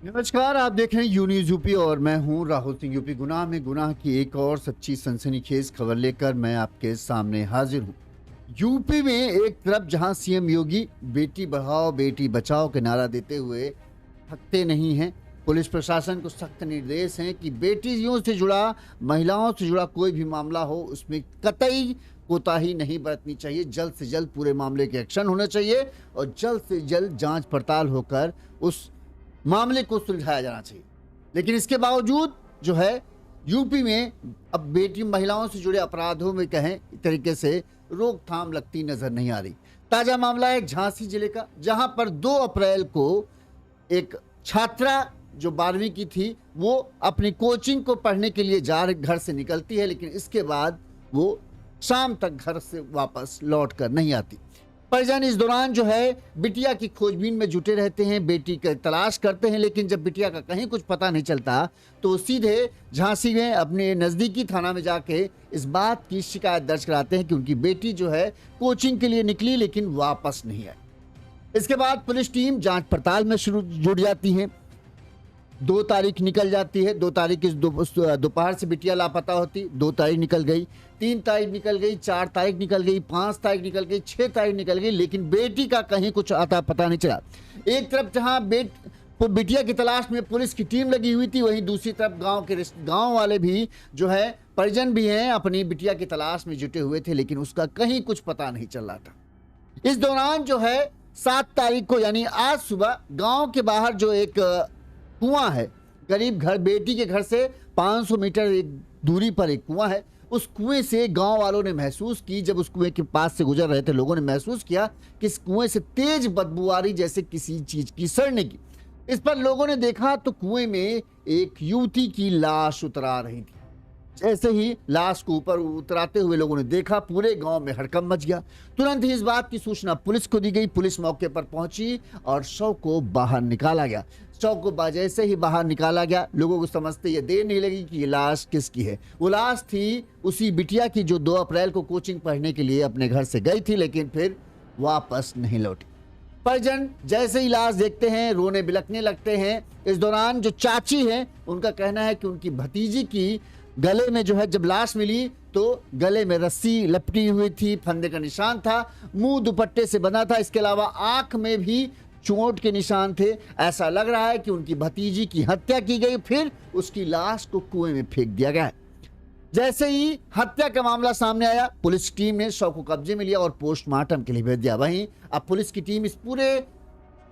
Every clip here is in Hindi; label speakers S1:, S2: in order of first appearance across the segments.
S1: नमस्कार, आप देख रहे हैं यू न्यूज़ यूपी और मैं हूं राहुल सिंह। यूपी गुनाह में गुनाह की एक और सच्ची सनसनीखेज खबर लेकर मैं आपके सामने हाजिर हूं। यूपी में एक तरफ जहां सीएम योगी बेटी बढ़ाओ बेटी बचाओ के नारा देते हुए थकते नहीं हैं, पुलिस प्रशासन को सख्त निर्देश हैं कि बेटियों से जुड़ा, महिलाओं से जुड़ा कोई भी मामला हो उसमें कतई कोताही नहीं बरतनी चाहिए। जल्द से जल्द पूरे मामले के एक्शन होना चाहिए और जल्द से जल्द जांच पड़ताल होकर उस मामले को सुलझाया जाना चाहिए। लेकिन इसके बावजूद जो है यूपी में अब बेटी महिलाओं से जुड़े अपराधों में कहें तरीके से रोकथाम लगती नजर नहीं आ रही। ताजा मामला है झांसी जिले का, जहां पर 2 अप्रैल को एक छात्रा जो 12वीं की थी वो अपनी कोचिंग को पढ़ने के लिए घर से निकलती है, लेकिन इसके बाद वो शाम तक घर से वापस लौट कर नहीं आती। परिजन इस दौरान जो है बिटिया की खोजबीन में जुटे रहते हैं, बेटी की तलाश करते हैं, लेकिन जब बिटिया का कहीं कुछ पता नहीं चलता तो सीधे झांसी में अपने नज़दीकी थाना में जाके इस बात की शिकायत दर्ज कराते हैं कि उनकी बेटी जो है कोचिंग के लिए निकली लेकिन वापस नहीं आई। इसके बाद पुलिस टीम जांच पड़ताल में जुट जाती है। 2 तारीख निकल जाती है, 2 तारीख की दोपहर से बिटिया लापता होती, 2 तारीख निकल गई, 3 तारीख निकल गई, 4 तारीख निकल गई, 5 तारीख निकल गई, 6 तारीख निकल गई, लेकिन बेटी का कहीं कुछ आता पता नहीं चला। एक तरफ जहां बिटिया की तलाश में पुलिस की टीम लगी हुई थी, वहीं दूसरी तरफ गांव वाले भी जो है, परिजन भी हैं, अपनी बिटिया की तलाश में जुटे हुए थे, लेकिन उसका कहीं कुछ पता नहीं चल रहा था। इस दौरान जो है 7 तारीख को यानी आज सुबह गाँव के बाहर जो एक कुआं है, करीब बेटी के घर से 500 मीटर एक दूरी पर एक कुआं है, उस कुएं से गांव वालों ने महसूस की, जब उस कुएं के पास से गुजर रहे थे लोगों ने महसूस किया कि इस कुएं से तेज बदबू आ रही जैसे किसी चीज की सड़ने की। इस पर लोगों ने देखा तो कुएं में एक युवती की लाश उतरा रही थी। जैसे ही लाश को ऊपर उतराते हुए लोगों ने देखा, पूरे गांव में हड़कंप मच गया। तुरंत ही इस बात की सूचना पुलिस को दी गई। पुलिस मौके पर पहुंची और शव को बाहर निकाला गया। शव को जैसे ही बाहर निकाला गया, लोगों को समझते ये देर नहीं लगी कि ये लाश किसकी है। वो लाश थी उसी बिटिया की जो 2 अप्रैल को कोचिंग पढ़ने के लिए अपने घर से गई थी, लेकिन फिर वापस नहीं लौटी। परिजन जैसे ही लाश देखते हैं रोने बिलखने लगते हैं। इस दौरान जो चाची हैं उनका कहना है कि उनकी भतीजी की गले में जो है, जब लाश मिली तो गले में रस्सी लपटी हुई थी, फंदे का निशान था, मुंह दुपट्टे से बंधा था, इसके अलावा आंख में भी चोट के निशान थे। ऐसा लग रहा है कि उनकी भतीजी की हत्या की गई, फिर उसकी लाश को कुएं में फेंक दिया गया है। जैसे ही हत्या का मामला सामने आया, पुलिस टीम ने शव को कब्जे में लिया और पोस्टमार्टम के लिए भेज दिया। वहीं अब पुलिस की टीम इस पूरे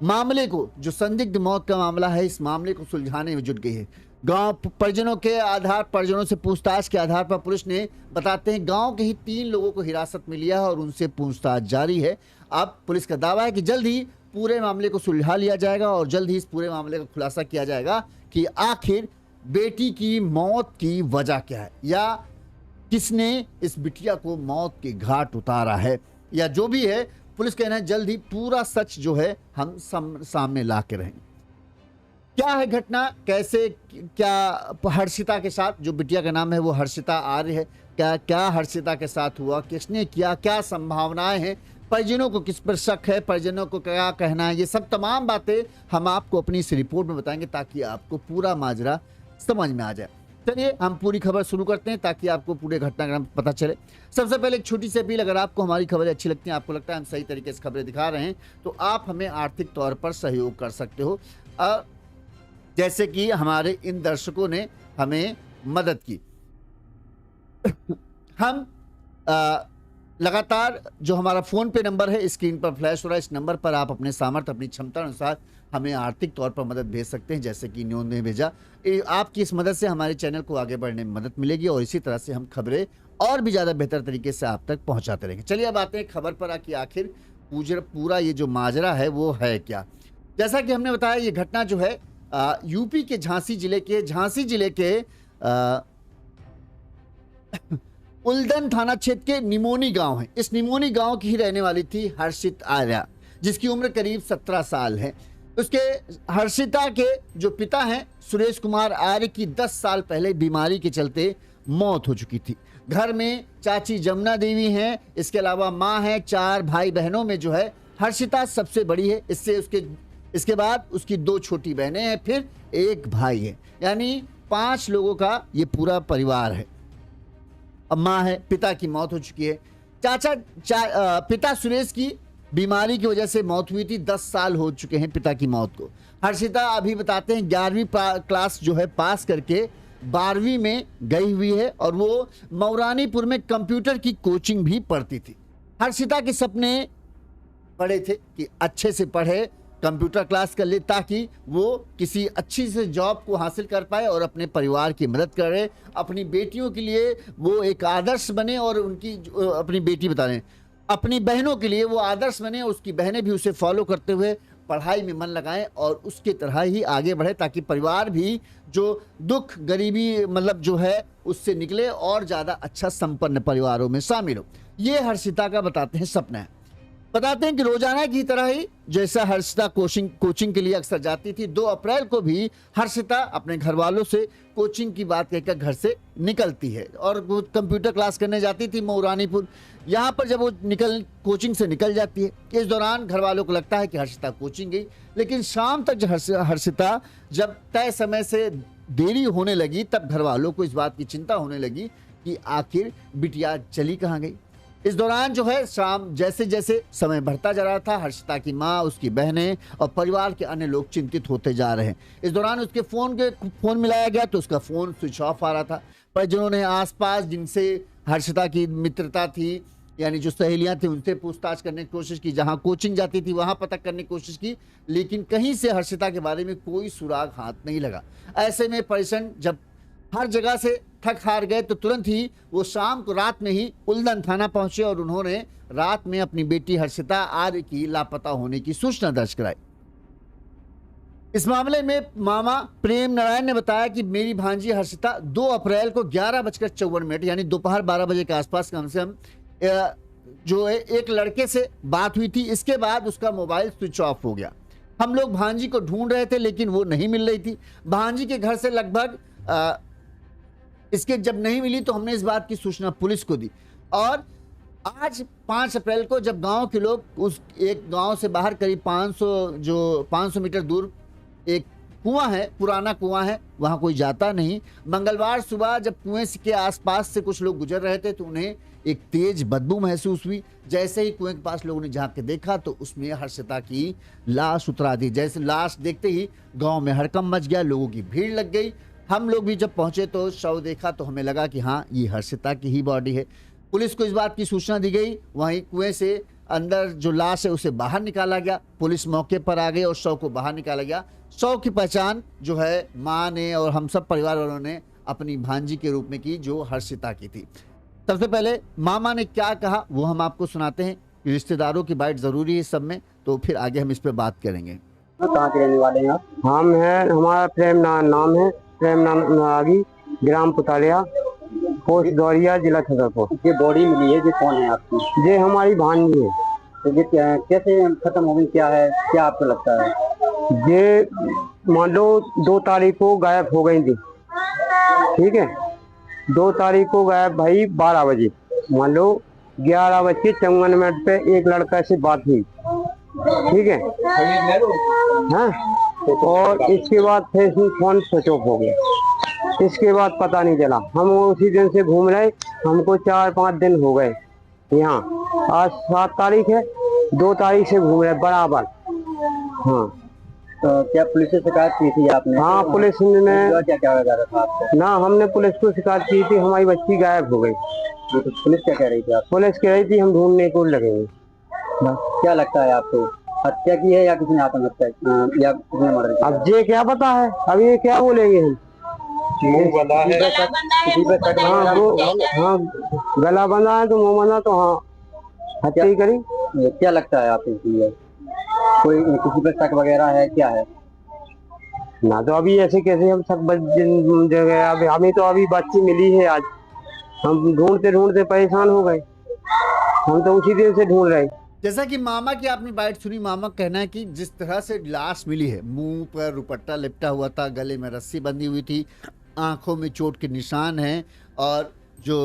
S1: मामले को, जो संदिग्ध मौत का मामला है, इस मामले को सुलझाने में जुट गई है। गांव परिजनों से पूछताछ के आधार पर पुलिस ने बताते हैं गांव के ही 3 लोगों को हिरासत में लिया है और उनसे पूछताछ जारी है। अब पुलिस का दावा है कि जल्द ही पूरे मामले को सुलझा लिया जाएगा और जल्द ही इस पूरे मामले का खुलासा किया जाएगा कि आखिर बेटी की मौत की वजह क्या है, या किसने इस बिटिया को मौत के घाट उतारा है, या जो भी है। पुलिस कहना है जल्द ही पूरा सच जो है हम सामने ला के रहेंगे। क्या है घटना, कैसे क्या हर्षिता के साथ, जो बिटिया का नाम है वो हर्षिता आर्य है, क्या हर्षिता के साथ हुआ, किसने किया, क्या संभावनाएं हैं, परिजनों को किस पर शक है, परिजनों को क्या कहना है, ये सब तमाम बातें हम आपको अपनी इस रिपोर्ट में बताएंगे ताकि आपको पूरा माजरा समझ में आ जाए। चलिए हम पूरी खबर शुरू करते हैं ताकि आपको पूरे घटनाक्रम पता चले। सबसे पहले एक छोटी सी अपील, अगर आपको हमारी खबरें अच्छी लगती हैं, आपको लगता है हम सही तरीके से खबरें दिखा रहे हैं, तो आप हमें आर्थिक तौर पर सहयोग कर सकते हो, जैसे कि हमारे इन दर्शकों ने हमें मदद की। हम लगातार जो हमारा फ़ोन पे नंबर है स्क्रीन पर फ्लैश हो रहा है, इस नंबर पर आप अपने सामर्थ्य, अपनी क्षमता अनुसार हमें आर्थिक तौर पर मदद भेज सकते हैं, जैसे कि न्योन ने भेजा। आपकी इस मदद से हमारे चैनल को आगे बढ़ने में मदद मिलेगी और इसी तरह से हम खबरें और भी ज़्यादा बेहतर तरीके से आप तक पहुँचाते रहेंगे। चलिए अब आते हैं खबर पर कि आखिर पूरा ये जो माजरा है वो है क्या। जैसा कि हमने बताया, ये घटना जो है यूपी के झांसी जिले के उल्दन थाना क्षेत्र के निमोनी गांव है। इस निमोनी गांव की ही रहने वाली थी हर्षित आर्या, जिसकी उम्र करीब 17 साल है। उसके हर्षिता के जो पिता हैं सुरेश कुमार आर्य की 10 साल पहले बीमारी के चलते मौत हो चुकी थी। घर में चाची जमुना देवी हैं, इसके अलावा माँ है, 4 भाई बहनों में जो है हर्षिता सबसे बड़ी है। इससे उसके इसके बाद उसकी 2 छोटी बहनें हैं, फिर एक भाई है, यानी 5 लोगों का ये पूरा परिवार है। अब माँ है, पिता की मौत हो चुकी है। पिता सुरेश की बीमारी की वजह से मौत हुई थी, 10 साल हो चुके हैं पिता की मौत को। हर्षिता अभी बताते हैं 11वीं क्लास जो है पास करके 12वीं में गई हुई है और वो मौरानीपुर में कंप्यूटर की कोचिंग भी पढ़ती थी। हर्षिता के सपने बड़े थे कि अच्छे से पढ़े, कंप्यूटर क्लास कर ले, ताकि वो किसी अच्छी से जॉब को हासिल कर पाए और अपने परिवार की मदद करे, अपनी बेटियों के लिए वो एक आदर्श बने और उनकी अपनी बेटी बता रहे हैं, अपनी बहनों के लिए वो आदर्श बने और उसकी बहनें भी उसे फॉलो करते हुए पढ़ाई में मन लगाएं और उसके तरह ही आगे बढ़े, ताकि परिवार भी जो दुख गरीबी मतलब जो है उससे निकले और ज़्यादा अच्छा संपन्न परिवारों में शामिल हो। ये हर्षिता का बताते हैं सपना है। बताते हैं कि रोजाना की तरह ही जैसा हर्षिता कोचिंग के लिए अक्सर जाती थी, 2 अप्रैल को भी हर्षिता अपने घर वालों से कोचिंग की बात कहकर घर से निकलती है और वो कंप्यूटर क्लास करने जाती थी मौरानीपुर। यहाँ पर जब वो कोचिंग से निकल जाती है, इस दौरान घर वालों को लगता है कि हर्षिता कोचिंग गई, लेकिन शाम तक हर्षिता जब तय समय से देरी होने लगी, तब घर वालों को इस बात की चिंता होने लगी कि आखिर बिटिया चली कहाँ गई। इस दौरान जो है शाम जैसे जैसे समय बढ़ता जा रहा था, हर्षिता की माँ, उसकी बहनें और परिवार के अन्य लोग चिंतित होते जा रहे हैं। इस दौरान उसके फोन मिलाया गया तो उसका फोन स्विच ऑफ आ रहा था। पर जिन्होंने आसपास जिनसे हर्षिता की मित्रता थी, यानी जो सहेलियां थी, उनसे पूछताछ करने की कोशिश की, जहां कोचिंग जाती थी वहां पता करने की कोशिश की, लेकिन कहीं से हर्षिता के बारे में कोई सुराग हाथ नहीं लगा। ऐसे में परेशान जब हर जगह से थक हार गए तो तुरंत ही वो शाम को रात में ही उल्दन थाना पहुंचे और उन्होंने रात में अपनी बेटी हर्षिता आर्य की लापता होने की सूचना दर्ज कराई। इस मामले में मामा प्रेम नारायण ने बताया कि मेरी भांजी हर्षिता 2 अप्रैल को 11:54 यानी दोपहर 12 बजे के आसपास कम से कम जो है एक लड़के से बात हुई थी। इसके बाद उसका मोबाइल स्विच ऑफ हो गया। हम लोग भांजी को ढूंढ रहे थे लेकिन वो नहीं मिल रही थी। भांजी के घर से लगभग इसके जब नहीं मिली तो हमने इस बात की सूचना पुलिस को दी और आज 5 अप्रैल को जब गांव के लोग उस एक गांव से बाहर करीब 500 मीटर दूर एक कुआं है, पुराना कुआं है, वहां कोई जाता नहीं। मंगलवार सुबह जब कुएं के आसपास से कुछ लोग गुजर रहे थे तो उन्हें एक तेज बदबू महसूस हुई। जैसे ही कुएं के पास लोगों ने झांक के देखा तो उसमें हर्षिता की लाश उतरा दी। जैसे लाश देखते ही गांव में हड़कंप मच गया, लोगों की भीड़ लग गई। हम लोग भी जब पहुंचे तो शव देखा तो हमें लगा कि हाँ, ये हर्षिता की ही बॉडी है। पुलिस को इस बात की सूचना दी गई। वहीं कुएं से अंदर जो लाश है उसे बाहर निकाला गया। पुलिस मौके पर आ गई और शव को बाहर निकाला गया। शव की पहचान जो है माँ ने और हम सब परिवार वालों ने अपनी भांजी के रूप में की, जो हर्षिता की थी। सबसे पहले मामा ने क्या कहा वो हम आपको सुनाते हैं। रिश्तेदारों की बाइट जरूरी है सब में, तो फिर आगे हम इस पर बात करेंगे।
S2: कहाँ के रहने वाले हैं आप? हम हैं, हमारा नाम है प्रेम नागी, ग्राम पुतालिया, पोस्ट दौरिया, जिला छतरपुर।
S3: ये बॉडी मिली है, ये कौन है आपकी?
S2: ये हमारी भांजी है।
S3: तो ये कैसे खत्म हो गई, क्या है, क्या आपको लगता है?
S2: ये मान लो 2 तारीख को गायब हो गई थी, ठीक है। 2 तारीख को गायब भाई 12 बजे, मान लो 11:54 पे एक लड़का से बात हुई, ठीक है। हाँ, और इसके बाद फेसबुक फोन स्विच ऑफ हो गया। इसके बाद पता नहीं चला। हम उसी दिन से घूम रहे, हमको 4-5 दिन हो गए यहाँ। आज 7 तारीख है, 2 तारीख से घूम रहे बराबर। हाँ,
S3: तो क्या पुलिस से शिकायत की थी आपने?
S2: हाँ, पुलिस ने
S3: क्या क्या जा रहा था आपको?
S2: ना, हमने पुलिस को शिकायत की थी, हमारी बच्ची गायब हो गई।
S3: तो पुलिस क्या कह रही थी आप?
S2: पुलिस कह रही थी हम ढूंढने को लगेंगे।
S3: क्या लगता है आपको, हत्या की है या किसी ने आत्महत्या या किसी ने मर्डर किया?
S2: अब ये क्या पता है, अब ये क्या बोलेंगे हम। हाँ, हाँ, गला बंधा है तो मुंह बंधा, तो हाँ हत्या ही करी।
S3: क्या लगता है आपको, कोई किसी पे शक वगैरह है, क्या है?
S2: ना तो अभी ऐसे कैसे हम सब जगह, अभी हमें तो अभी बच्ची मिली है आज, हम ढूंढते ढूंढते परेशान हो गए। हम तो उसी दिन से ढूंढ रहे।
S1: जैसा कि मामा की आपने बाइट सुनी, मामा का कहना है कि जिस तरह से लाश मिली है, मुंह पर दुपट्टा लिपटा हुआ था, गले में रस्सी बंधी हुई थी, आंखों में चोट के निशान हैं और जो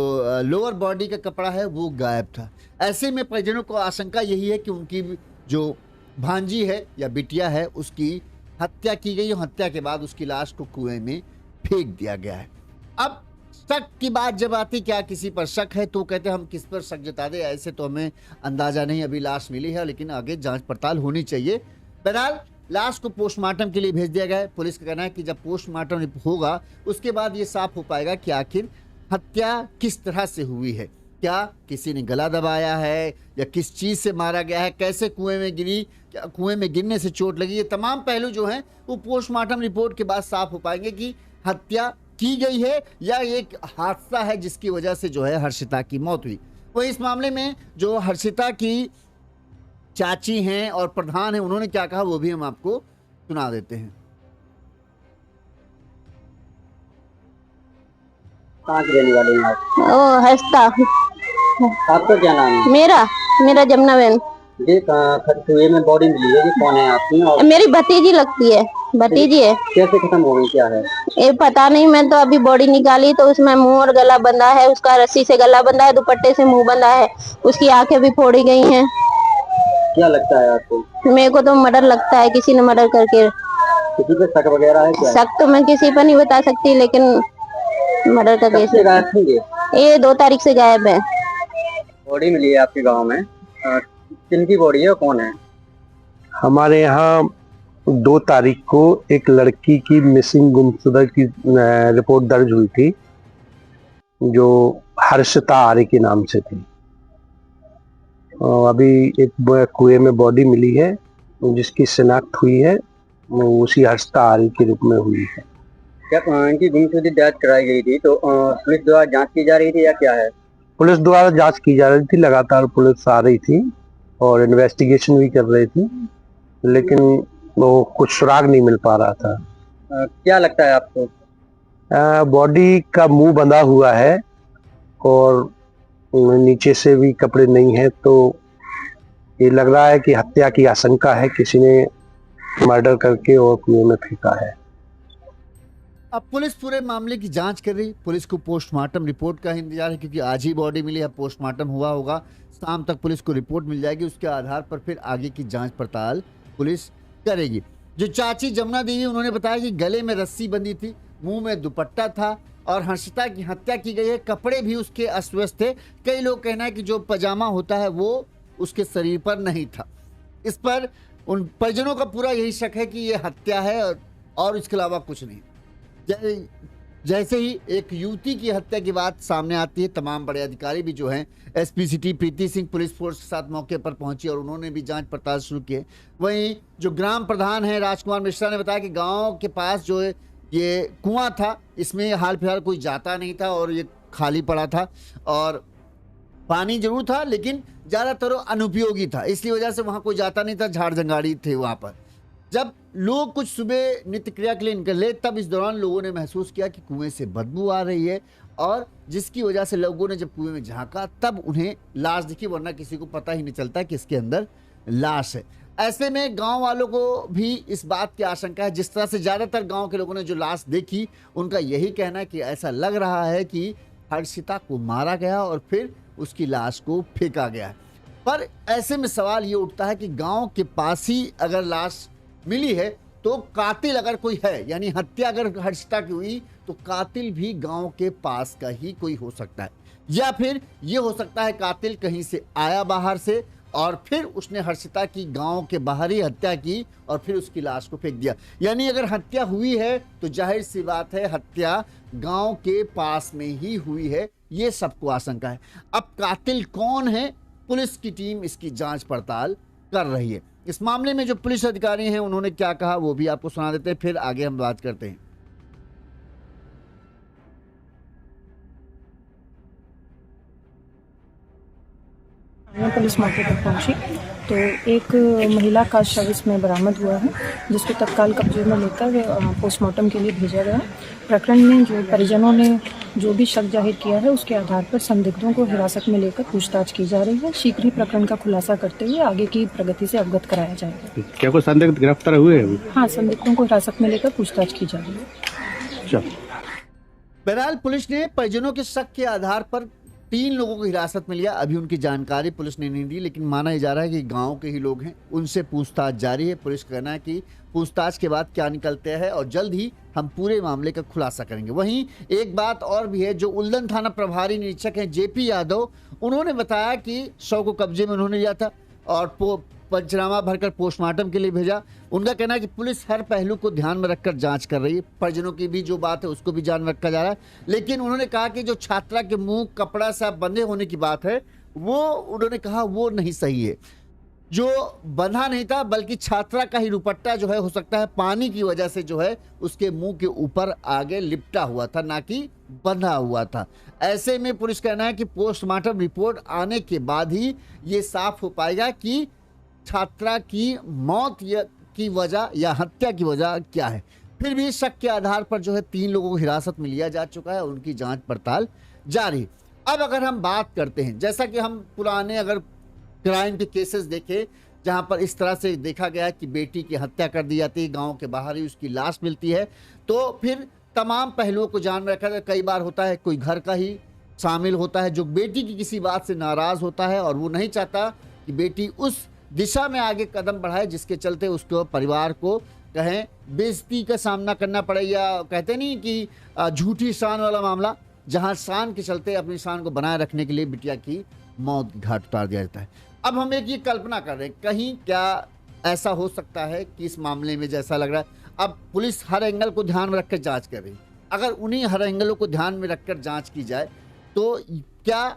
S1: लोअर बॉडी का कपड़ा है वो गायब था। ऐसे में परिजनों को आशंका यही है कि उनकी जो भांजी है या बिटिया है उसकी हत्या की गई और हत्या के बाद उसकी लाश को कुएं में फेंक दिया गया है। अब शक की बात जब आती, क्या किसी पर शक है, तो कहते हैं हम किस पर शक जता दें, ऐसे तो हमें अंदाजा नहीं, अभी लाश मिली है लेकिन आगे जांच पड़ताल होनी चाहिए। बहरहाल लाश को पोस्टमार्टम के लिए भेज दिया गया है। पुलिस का कहना है कि जब पोस्टमार्टम होगा उसके बाद ये साफ हो पाएगा कि आखिर हत्या किस तरह से हुई है, क्या किसी ने गला दबाया है या किस चीज से मारा गया है, कैसे कुएं में गिरी, क्या कुएं में गिरने से चोट लगी, ये तमाम पहलू जो हैं वो पोस्टमार्टम रिपोर्ट के बाद साफ हो पाएंगे कि हत्या की गई है या एक हादसा है जिसकी वजह से जो है हर्षिता की मौत हुई। वही इस मामले में जो हर्षिता की चाची हैं और प्रधान हैं उन्होंने क्या कहा वो भी हम आपको सुना देते हैं।
S3: कहाँ के रहने वाले हैं आप?
S4: ओ हंसता।
S3: आपका क्या नाम है?
S4: मेरा जमुना बहन।
S3: ये कुएं में बॉडी मिली है, ये कौन है आपकी? और
S4: मेरी भतीजी लगती है, भतीजी है।
S3: कैसे खत्म हो गई, क्या है?
S4: ये पता नहीं, मैं तो अभी बॉडी निकाली तो उसमें मुंह और गला बंधा है, उसका रस्सी से गला बंधा है, दुपट्टे से मुंह बंधा है, उसकी आंखें भी फोड़ी गई हैं।
S3: क्या लगता है आपको?
S4: मेरे को तो मर्डर लगता है, किसी ने मर्डर करके।
S3: किसी पे शक वगैरह है क्या?
S4: शक तो मैं किसी पर नहीं बता सकती, लेकिन मर्डर का केस
S3: कब से गायब थी ये?
S4: ये 2 तारीख से गायब है।
S3: बॉडी मिली है आपके गांव में, किनकी बॉडी है और कौन है?
S5: हमारे यहाँ 2 तारीख को एक लड़की की मिसिंग गुमशुदा की रिपोर्ट दर्ज हुई थी जो हर्षिता आर्य के नाम से थी। अभी एक कुएं में बॉडी मिली है जिसकी शिनाख्त हुई है, उसी हर्षिता आर्य के रूप में हुई है।
S3: क्या इनकी गुमशुदगी दर्ज कराई गई थी तो पुलिस द्वारा जांच की जा रही थी या क्या है?
S5: पुलिस द्वारा जांच की जा रही थी, लगातार पुलिस आ रही थी और इन्वेस्टिगेशन भी कर रही थी, लेकिन वो कुछ सुराग नहीं मिल पा रहा था।
S3: क्या लगता है आपको?
S5: बॉडी का मुंह बंधा हुआ है और नीचे से भी कपड़े नहीं है, तो ये लग रहा है कि हत्या की आशंका है, किसी ने मर्डर करके और कुएं में फेंका है।
S1: अब पुलिस पूरे मामले की जांच कर रही, पुलिस को पोस्टमार्टम रिपोर्ट का इंतजार है क्योंकि आज ही बॉडी मिली है, पोस्टमार्टम हुआ होगा, शाम तक पुलिस को रिपोर्ट मिल जाएगी, उसके आधार पर फिर आगे की जांच पड़ताल पुलिस करेगी। जो चाची जमुना देवी उन्होंने बताया कि गले में रस्सी बंधी थी, मुंह में दुपट्टा था और हर्षिता की हत्या की गई है, कपड़े भी उसके अस्त व्यस्त थे। कई लोग कहना है कि जो पजामा होता है वो उसके शरीर पर नहीं था। इस पर उन परिजनों का पूरा यही शक है कि ये हत्या है और इसके अलावा कुछ नहीं। जैसे ही एक युवती की हत्या की बात सामने आती है, तमाम बड़े अधिकारी भी जो हैं, एसपी सिटी प्रीति सिंह पुलिस फोर्स के साथ मौके पर पहुंची और उन्होंने भी जांच पड़ताल शुरू की है। वहीं जो ग्राम प्रधान हैं राजकुमार मिश्रा ने बताया कि गांव के पास जो है ये कुआं था, इसमें हाल फिलहाल कोई जाता नहीं था और ये खाली पड़ा था और पानी जरूर था लेकिन ज़्यादातर अनुपयोगी था, इसलिए वजह से वहाँ कोई जाता नहीं था, झाड़ जंगाड़ी थे वहाँ पर। जब लोग कुछ सुबह नित्य क्रिया के लिए निकले तब इस दौरान लोगों ने महसूस किया कि कुएं से बदबू आ रही है और जिसकी वजह से लोगों ने जब कुएं में झांका तब उन्हें लाश दिखी, वरना किसी को पता ही नहीं चलता कि इसके अंदर लाश है। ऐसे में गांव वालों को भी इस बात की आशंका है, जिस तरह से ज़्यादातर गांव के लोगों ने जो लाश देखी उनका यही कहना है कि ऐसा लग रहा है कि हर्षिता को मारा गया और फिर उसकी लाश को फेंका गया। पर ऐसे में सवाल ये उठता है कि गांव के पास ही अगर लाश मिली है तो कातिल अगर कोई है, यानी हत्या अगर हर्षिता की हुई तो कातिल भी गांव के पास का ही कोई हो सकता है, या फिर ये हो सकता है कातिल कहीं से आया बाहर से और फिर उसने हर्षिता की गांव के बाहर ही हत्या की और फिर उसकी लाश को फेंक दिया। यानी अगर हत्या हुई है तो जाहिर सी बात है हत्या गांव के पास में ही हुई है, ये सबको आशंका है। अब कातिल कौन है, पुलिस की टीम इसकी जांच पड़ताल कर रही है। इस मामले में जो पुलिस अधिकारी हैं उन्होंने क्या कहा वो भी आपको सुना देते हैं, फिर आगे हम बात करते हैं।
S6: पुलिस मौके पर पहुंची तो एक महिला का शव इसमें बरामद हुआ है, जिसको तत्काल कब्जे में लेकर पोस्टमार्टम के लिए भेजा गया। प्रकरण में जो परिजनों ने जो भी शक जाहिर किया है उसके आधार पर संदिग्धों को हिरासत में लेकर पूछताछ की जा रही है। शीघ्र ही प्रकरण का खुलासा करते हुए आगे की प्रगति से अवगत कराया जाएगा।
S5: क्या कोई संदिग्ध गिरफ्तार हुए हैं?
S6: हाँ, संदिग्धों को हिरासत में लेकर पूछताछ की जा रही है।
S1: बहरहाल पुलिस ने परिजनों के शक के आधार पर 3 लोगों को हिरासत में लिया। अभी उनकी जानकारी पुलिस ने नहीं दी, लेकिन माना जा रहा है कि गांव के ही लोग हैं। उनसे पूछताछ जारी है। पुलिस का कहना है कि पूछताछ के बाद क्या निकलते हैं और जल्द ही हम पूरे मामले का खुलासा करेंगे। वहीं एक बात और भी है, जो उल्लन थाना प्रभारी निरीक्षक हैं जेपी यादव, उन्होंने बताया कि शव को कब्जे में उन्होंने लिया था और पंचनामा भरकर पोस्टमार्टम के लिए भेजा। उनका कहना है कि पुलिस हर पहलू को ध्यान में रखकर जांच कर रही है। परिजनों की भी जो बात है उसको भी ध्यान में रखा जा रहा है। लेकिन उन्होंने कहा कि जो छात्रा के मुंह कपड़ा सा बंधे होने की बात है, वो उन्होंने कहा वो नहीं सही है। जो बंधा नहीं था बल्कि छात्रा का ही दुपट्टा जो है, हो सकता है पानी की वजह से जो है उसके मुंह के ऊपर आगे लिपटा हुआ था, ना कि बंधा हुआ था। ऐसे में पुलिस कहना है कि पोस्टमार्टम रिपोर्ट आने के बाद ही ये साफ हो पाएगा कि छात्रा की मौत की वजह या हत्या की वजह क्या है। फिर भी शक के आधार पर जो है 3 लोगों को हिरासत में लिया जा चुका है, उनकी जांच पड़ताल जारी। अब अगर हम बात करते हैं, जैसा कि हम पुराने अगर क्राइम के केसेस देखें जहां पर इस तरह से देखा गया है कि बेटी की हत्या कर दी जाती है, गांव के बाहर ही उसकी लाश मिलती है, तो फिर तमाम पहलुओं को ध्यान में रखा जाए। कई बार होता है कोई घर का ही शामिल होता है जो बेटी की किसी बात से नाराज होता है और वो नहीं चाहता कि बेटी उस दिशा में आगे कदम बढ़ाए जिसके चलते उसको परिवार को कहें बेइज्जती का सामना करना पड़े, या कहते नहीं कि झूठी शान वाला मामला, जहां शान के चलते अपनी शान को बनाए रखने के लिए बिटिया की मौत की घाट उतार दिया जाता है। अब हम एक ये कल्पना कर रहे हैं, कहीं क्या ऐसा हो सकता है कि इस मामले में जैसा लग रहा है, अब पुलिस हर एंगल को ध्यान में रखकर जांच कर रही है। अगर उन्हीं हर एंगलों को ध्यान में रखकर जांच की जाए तो क्या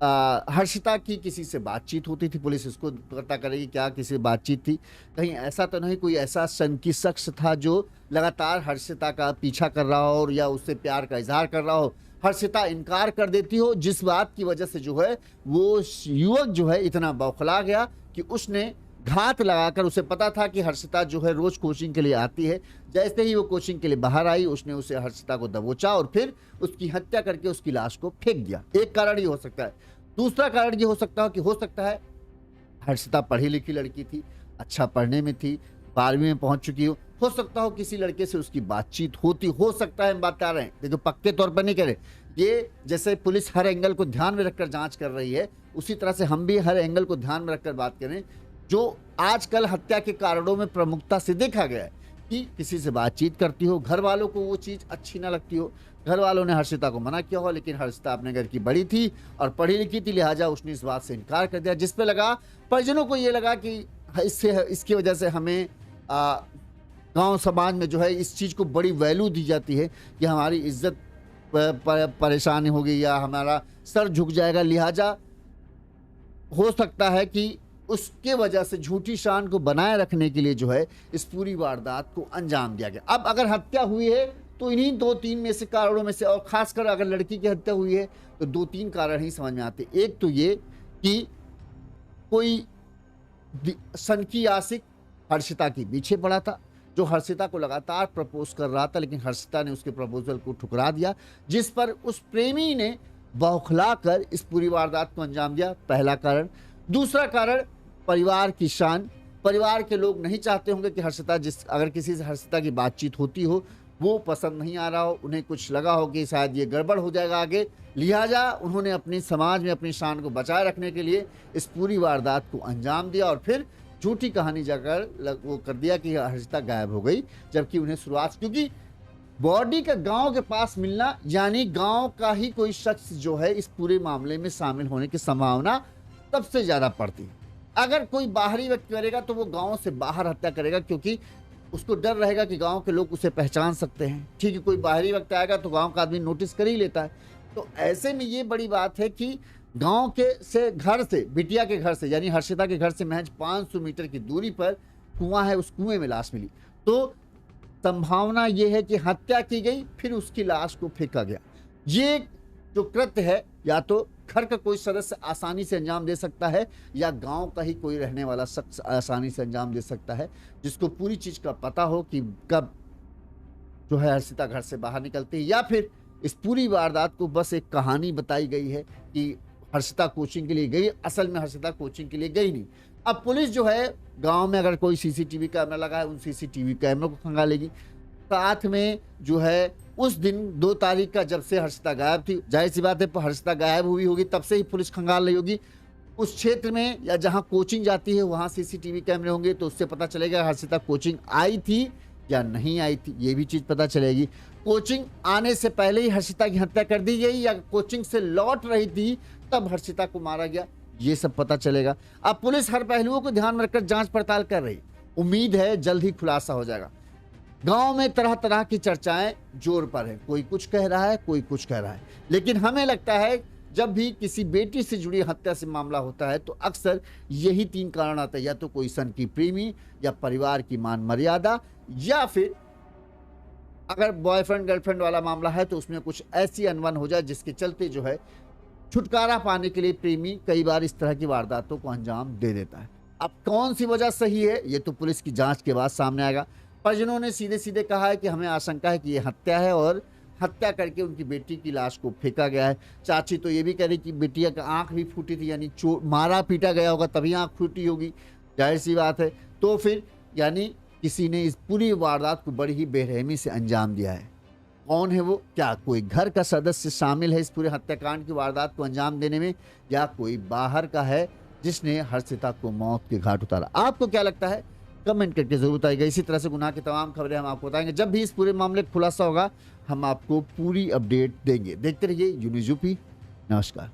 S1: हर्षिता की किसी से बातचीत होती थी? पुलिस इसको पता करेगी क्या किसी बातचीत थी। कहीं ऐसा तो नहीं कोई ऐसा शंकी शख्स था जो लगातार हर्षिता का पीछा कर रहा हो या उससे प्यार का इजहार कर रहा हो, हर्षिता इनकार कर देती हो, जिस बात की वजह से जो है वो युवक जो है इतना बौखला गया कि उसने घात लगाकर, उसे पता था कि हर्षिता जो है रोज कोचिंग के लिए आती है, जैसे ही वो कोचिंग के लिए बाहर आई उसने उसे हर्षिता को दबोचा और फिर उसकी हत्या करके उसकी लाश को फेंक दिया। एक कारण ये हो सकता है। दूसरा कारण ये हो सकता है कि हो सकता है हर्षिता पढ़ी लिखी लड़की थी, अच्छा पढ़ने में थी, 12वीं में पहुंच चुकी हो सकता हो किसी लड़के से उसकी बातचीत होती, हो सकता है हम बता रहे हैं, देखो पक्के तौर पर नहीं कह रहे। ये जैसे पुलिस हर एंगल को ध्यान में रखकर जांच कर रही है, उसी तरह से हम भी हर एंगल को ध्यान में रखकर बात करें। जो आजकल हत्या के कारणों में प्रमुखता से देखा गया है कि किसी से बातचीत करती हो, घर वालों को वो चीज़ अच्छी ना लगती हो, घर वालों ने हर्षिता को मना किया हो, लेकिन हर्षिता अपने घर की बड़ी थी और पढ़ी लिखी थी, लिहाजा उसने इस बात से इनकार कर दिया, जिस पे लगा परिजनों को ये लगा कि इसकी वजह से हमें गांव समाज में जो है इस चीज़ को बड़ी वैल्यू दी जाती है कि हमारी इज्जत परेशानी होगी या हमारा सर झुक जाएगा, लिहाजा हो सकता है कि उसके वजह से झूठी शान को बनाए रखने के लिए जो है इस पूरी वारदात को अंजाम दिया गया। अब अगर हत्या हुई है तो इन्हीं 2-3 में से कारणों में से, और खासकर अगर लड़की की हत्या हुई है तो 2-3 कारण ही समझ में आते। एक तो ये कि कोई सनकी आशिक हर्षिता के पीछे पड़ा था जो हर्षिता को लगातार प्रपोज कर रहा था, लेकिन हर्षिता ने उसके प्रपोजल को ठुकरा दिया, जिस पर उस प्रेमी ने बौखला कर इस पूरी वारदात को अंजाम दिया, पहला कारण। दूसरा कारण परिवार की शान, परिवार के लोग नहीं चाहते होंगे कि हर्षिता अगर किसी से हर्षिता की बातचीत होती हो वो पसंद नहीं आ रहा हो, उन्हें कुछ लगा हो कि शायद ये गड़बड़ हो जाएगा आगे, लिहाजा उन्होंने अपनी समाज में अपनी शान को बचाए रखने के लिए इस पूरी वारदात को अंजाम दिया और फिर झूठी कहानी जाकर वो कर दिया कि हर्षिता गायब हो गई, जबकि उन्हें शुरुआत, क्योंकि बॉडी का गांव के पास मिलना यानी गांव का ही कोई शख्स जो है इस पूरे मामले में शामिल होने की संभावना सबसे ज़्यादा पड़ती है। अगर कोई बाहरी व्यक्ति करेगा तो वो गांव से बाहर हत्या करेगा, क्योंकि उसको डर रहेगा कि गांव के लोग उसे पहचान सकते हैं। ठीक है, कोई बाहरी व्यक्ति आएगा तो गांव का आदमी नोटिस कर ही लेता है। तो ऐसे में ये बड़ी बात है कि गांव के से घर से, बिटिया के घर से यानी हर्षिता के घर से महज 500 मीटर की दूरी पर कुआं है, उस कुएं में लाश मिली। तो संभावना ये है कि हत्या की गई फिर उसकी लाश को फेंका गया। ये जो कृत्य है या तो घर का कोई सदस्य आसानी से अंजाम दे सकता है या गांव का ही कोई रहने वाला शख्स आसानी से अंजाम दे सकता है, जिसको पूरी चीज़ का पता हो कि कब जो है हर्षिता घर से बाहर निकलती है, या फिर इस पूरी वारदात को बस एक कहानी बताई गई है कि हर्षिता कोचिंग के लिए गई, असल में हर्षिता कोचिंग के लिए गई नहीं। अब पुलिस जो है गांव में अगर कोई सीसीटीवी कैमरा लगा है उन सीसीटीवी कैमरों को खंगालेगी, साथ में जो है उस दिन 2 तारीख का जब से हर्षिता गायब थी, जाहिर सी बात है हर्षिता गायब हुई होगी तब से ही पुलिस खंगाल रही होगी। उस क्षेत्र में या जहां कोचिंग जाती है वहां सीसीटीवी कैमरे होंगे तो उससे पता चलेगा हर्षिता कोचिंग आई थी या नहीं आई थी, ये भी चीज पता चलेगी। कोचिंग आने से पहले ही हर्षिता की हत्या कर दी गई या कोचिंग से लौट रही थी तब हर्षिता को मारा गया, ये सब पता चलेगा। अब पुलिस हर पहलुओं को ध्यान में रखकर जांच पड़ताल कर रही, उम्मीद है जल्द ही खुलासा हो जाएगा। गांव में तरह तरह की चर्चाएं जोर पर है, कोई कुछ कह रहा है कोई कुछ कह रहा है, लेकिन हमें लगता है जब भी किसी बेटी से जुड़ी हत्या से मामला होता है तो अक्सर यही 3 कारण आते हैं, या तो कोई सन की प्रेमी या परिवार की मान मर्यादा, या फिर अगर बॉयफ्रेंड गर्लफ्रेंड वाला मामला है तो उसमें कुछ ऐसी अनबन हो जाए जिसके चलते जो है छुटकारा पाने के लिए प्रेमी कई बार इस तरह की वारदातों को अंजाम दे देता है। अब कौन सी वजह सही है ये तो पुलिस की जांच के बाद सामने आएगा। परिजनों ने सीधे सीधे कहा है कि हमें आशंका है कि ये हत्या है और हत्या करके उनकी बेटी की लाश को फेंका गया है। चाची तो ये भी कह रही कि बेटिया का आंख भी फूटी थी, यानी मारा पीटा गया होगा तभी आंख फूटी होगी, जाहिर सी बात है। तो फिर यानी किसी ने इस पूरी वारदात को बड़ी ही बेरहमी से अंजाम दिया है। कौन है वो? क्या कोई घर का सदस्य शामिल है इस पूरे हत्याकांड की वारदात को अंजाम देने में, या कोई बाहर का है जिसने हर्षिता को मौत के घाट उतारा? आपको क्या लगता है? कमेंट करके जरूर बताइएगा। इसी तरह से गुनाह की तमाम खबरें हम आपको बताएंगे। जब भी इस पूरे मामले का खुलासा होगा हम आपको पूरी अपडेट देंगे। देखते रहिए यूनिज़ यूपी। नमस्कार।